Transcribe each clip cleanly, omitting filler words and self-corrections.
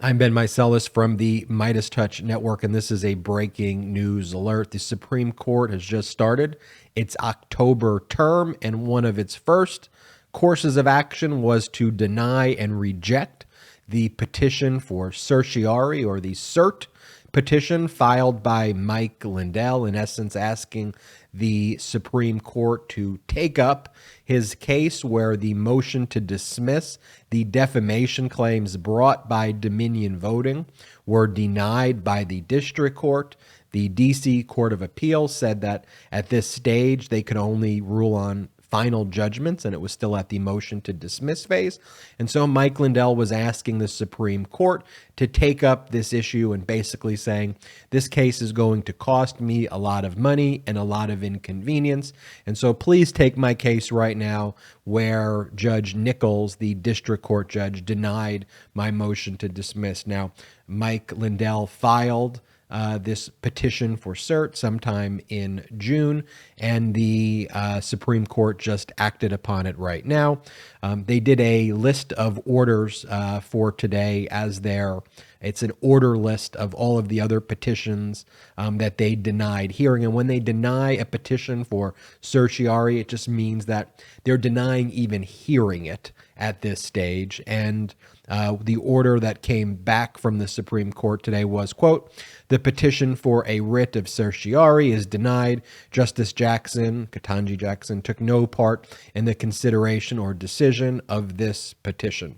I'm Ben Meiselas from the MeidasTouch Network, and this is a breaking news alert. The Supreme Court has just started its October term, and one of its first courses of action was to deny and reject the petition for certiorari, or the cert petition filed by Mike Lindell, in essence asking the Supreme Court to take up his case where the motion to dismiss the defamation claims brought by Dominion Voting were denied by the district court. The D.C. Court of Appeals said that at this stage they could only rule on final judgments, and it was still at the motion to dismiss phase. And so Mike Lindell was asking the Supreme Court to take up this issue and basically saying, this case is going to cost me a lot of money and a lot of inconvenience. And so please take my case right now, where Judge Nichols, the district court judge, denied my motion to dismiss. Now, Mike Lindell filed this petition for cert sometime in June, and the Supreme Court just acted upon it right now. They did a list of orders for today it's an order list of all of the other petitions that they denied hearing. And when they deny a petition for certiorari, it just means that they're denying even hearing it at this stage. And the order that came back from the Supreme Court today was, quote, "The petition for a writ of certiorari is denied. Justice Ketanji Jackson, took no part in the consideration or decision of this petition."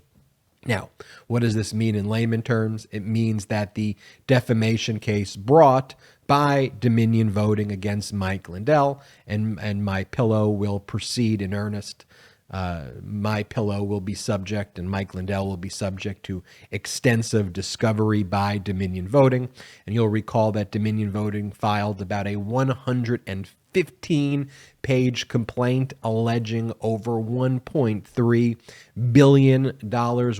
Now, what does this mean in layman terms? It means that the defamation case brought by Dominion Voting against Mike Lindell and MyPillow will proceed in earnest. MyPillow will be subject, and Mike Lindell will be subject to extensive discovery by Dominion Voting. And you'll recall that Dominion Voting filed about a 115-page complaint alleging over $1.3 billion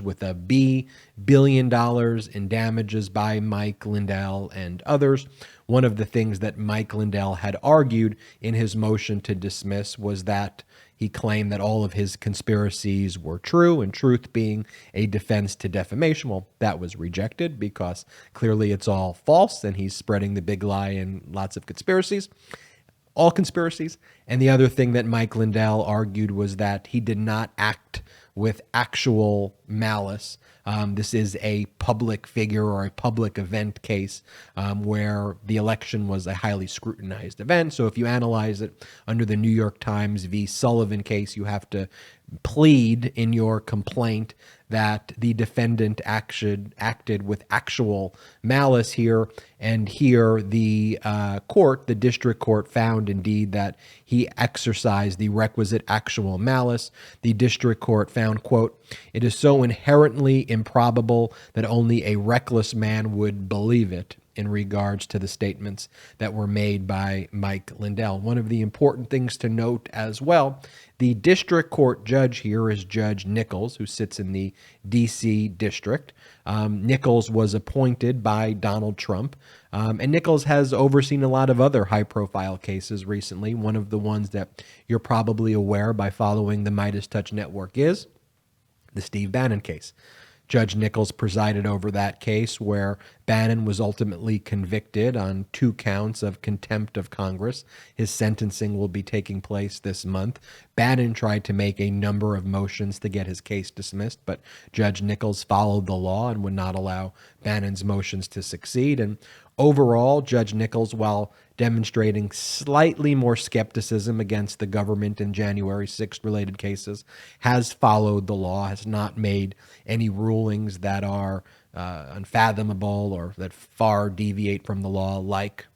with a B, billion dollars in damages by Mike Lindell and others. One of the things that Mike Lindell had argued in his motion to dismiss was that he claimed that all of his conspiracies were true, and truth being a defense to defamation. Well, that was rejected because clearly it's all false, and he's spreading the big lie and lots of conspiracies. All conspiracies. And the other thing that Mike Lindell argued was that he did not act with actual malice. This is a public figure or a public event case where the election was a highly scrutinized event. So if you analyze it under the New York Times v. Sullivan case, you have to plead in your complaint that the defendant acted with actual malice here. And here the district court found indeed that he exercised the requisite actual malice. The district court found, quote, "It is so inherently improbable that only a reckless man would believe it," in regards to the statements that were made by Mike Lindell. One of the important things to note as well, the district court judge here is Judge Nichols, who sits in the D.C. district. Nichols was appointed by Donald Trump, and Nichols has overseen a lot of other high-profile cases recently. One of the ones that you're probably aware by following the MeidasTouch Network is the Steve Bannon case. Judge Nichols presided over that case, where Bannon was ultimately convicted on 2 counts of contempt of Congress. His sentencing will be taking place this month. Bannon tried to make a number of motions to get his case dismissed, but Judge Nichols followed the law and would not allow Bannon's motions to succeed. And overall, Judge Nichols, while demonstrating slightly more skepticism against the government in January 6th related cases, has followed the law, has not made any rulings that are unfathomable or that far deviate from the law, like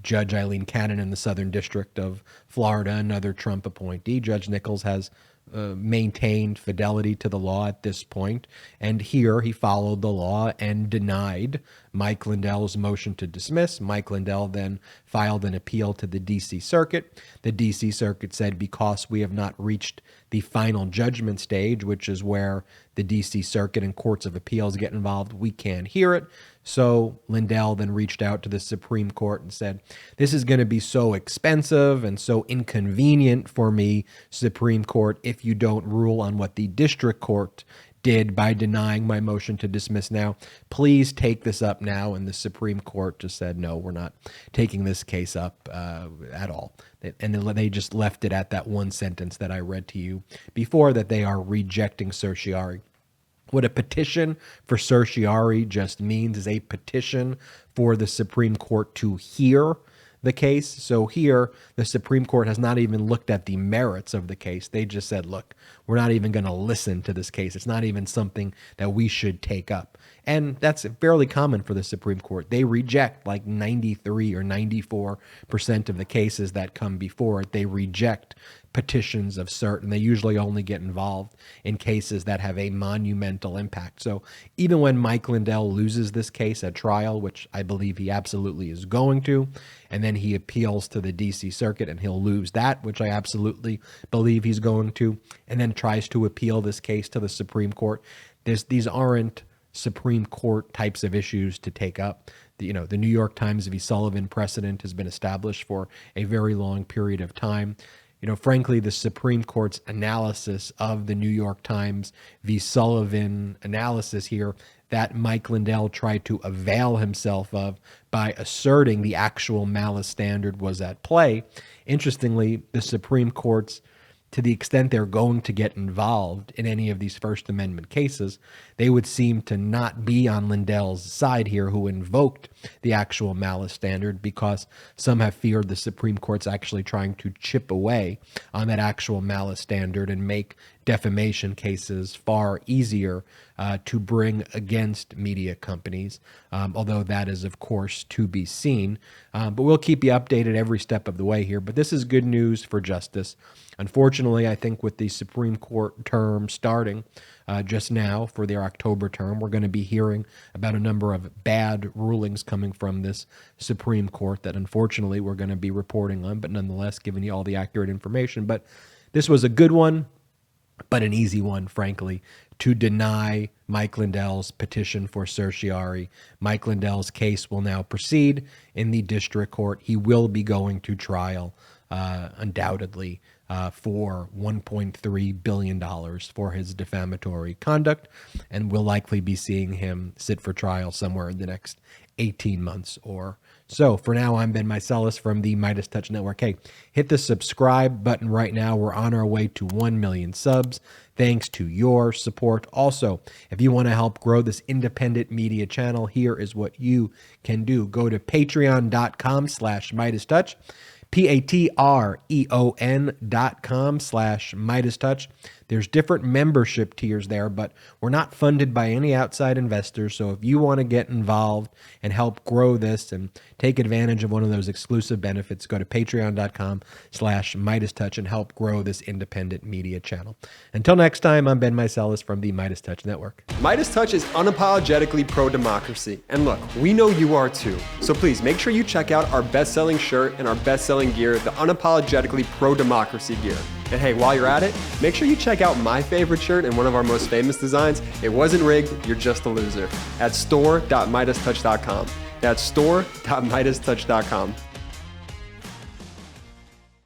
Judge Eileen Cannon in the Southern District of Florida, another Trump appointee. Judge Nichols has maintained fidelity to the law at this point, and here he followed the law and denied Mike Lindell's motion to dismiss. Mike Lindell then filed an appeal to the D.C. Circuit. The D.C. Circuit said, because we have not reached the final judgment stage, which is where the D.C. Circuit and courts of appeals get involved, we can't hear it. So Lindell then reached out to the Supreme Court and said, this is going to be so expensive and so inconvenient for me, Supreme Court, if you don't rule on what the district court did by denying my motion to dismiss now. Please take this up now. And the Supreme Court just said, no, we're not taking this case up at all. And they just left it at that one sentence that I read to you before, that they are rejecting certiorari. What a petition for certiorari just means is a petition for the Supreme Court to hear the case. So here, the Supreme Court has not even looked at the merits of the case. They just said, look, we're not even going to listen to this case. It's not even something that we should take up. And that's fairly common for the Supreme Court. They reject like 93 or 94% of the cases that come before it. They reject petitions of cert, and they usually only get involved in cases that have a monumental impact. So even when Mike Lindell loses this case at trial, which I believe he absolutely is going to, and then he appeals to the DC Circuit and he'll lose that, which I absolutely believe he's going to, and then tries to appeal this case to the Supreme Court, these aren't Supreme Court types of issues to take up. The New York Times v. Sullivan precedent has been established for a very long period of time. Frankly, the Supreme Court's analysis of the New York Times v. Sullivan analysis here that Mike Lindell tried to avail himself of by asserting the actual malice standard was at play. Interestingly, the Supreme Court's, to the extent they're going to get involved in any of these First Amendment cases, they would seem to not be on Lindell's side here, who invoked the actual malice standard, because some have feared the Supreme Court's actually trying to chip away on that actual malice standard and make defamation cases far easier to bring against media companies, although that is, of course, to be seen. But we'll keep you updated every step of the way here. But this is good news for justice. Unfortunately, I think with the Supreme Court term starting just now for their October term, we're going to be hearing about a number of bad rulings coming from this Supreme Court that unfortunately we're going to be reporting on, but nonetheless giving you all the accurate information. But this was a good one, but an easy one, frankly, to deny Mike Lindell's petition for certiorari. Mike Lindell's case will now proceed in the district court. He will be going to trial, undoubtedly, for $1.3 billion for his defamatory conduct, and we'll likely be seeing him sit for trial somewhere in the next 18 months or so. For now, I'm Ben Meiselas from the MeidasTouch Network. Hey, hit the subscribe button right now. We're on our way to 1 million subs, thanks to your support. Also, if you want to help grow this independent media channel, here is what you can do. Go to patreon.com/MeidasTouch. patreon.com/MeidasTouch. There's different membership tiers there, but we're not funded by any outside investors. So if you want to get involved and help grow this and take advantage of one of those exclusive benefits, go to patreon.com/MeidasTouch and help grow this independent media channel. Until next time, I'm Ben Meiselas from the MeidasTouch Network. MeidasTouch is unapologetically pro-democracy. And look, we know you are too. So please make sure you check out our best-selling shirt and our best-selling gear, the unapologetically pro-democracy gear. And hey, while you're at it, make sure you check out my favorite shirt and one of our most famous designs, It Wasn't Rigged, You're Just a Loser, at store.MeidasTouch.com. That's store.MeidasTouch.com.